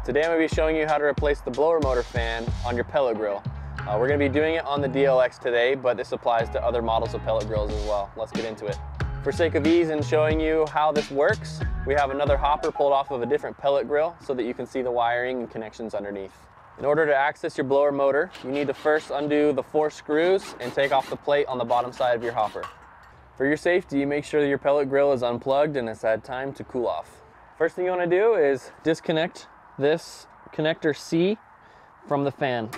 Today I'm going to be showing you how to replace the blower motor fan on your pellet grill. We're going to be doing it on the DLX today, but this applies to other models of pellet grills as well. Let's get into it. For sake of ease in showing you how this works, we have another hopper pulled off of a different pellet grill so that you can see the wiring and connections underneath. In order to access your blower motor, you need to first undo the 4 screws and take off the plate on the bottom side of your hopper. For your safety, make sure that your pellet grill is unplugged and has had time to cool off. First thing you want to do is disconnect this connector C from the fan.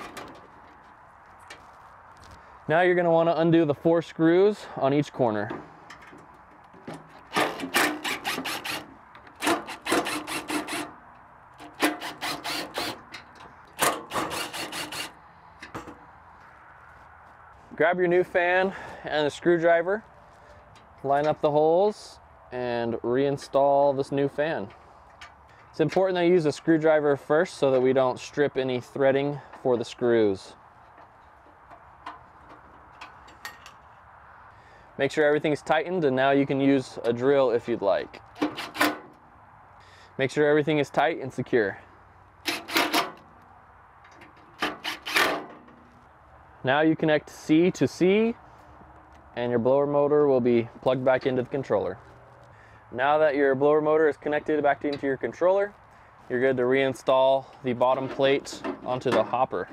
Now you're going to want to undo the 4 screws on each corner. Grab your new fan and a screwdriver, line up the holes, and reinstall this new fan. It's important that you use a screwdriver first so that we don't strip any threading for the screws. Make sure everything's tightened, and now you can use a drill if you'd like. Make sure everything is tight and secure. Now you connect C to C, and your blower motor will be plugged back into the controller. Now that your blower motor is connected back into your controller, you're good to reinstall the bottom plate onto the hopper.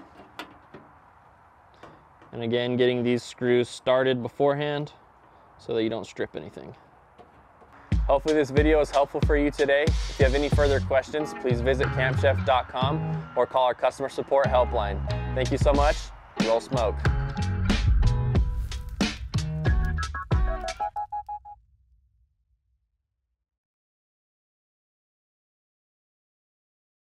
And again, getting these screws started beforehand so that you don't strip anything. Hopefully this video is helpful for you today. If you have any further questions, please visit campchef.com or call our customer support helpline. Thank you so much. Roll smoke.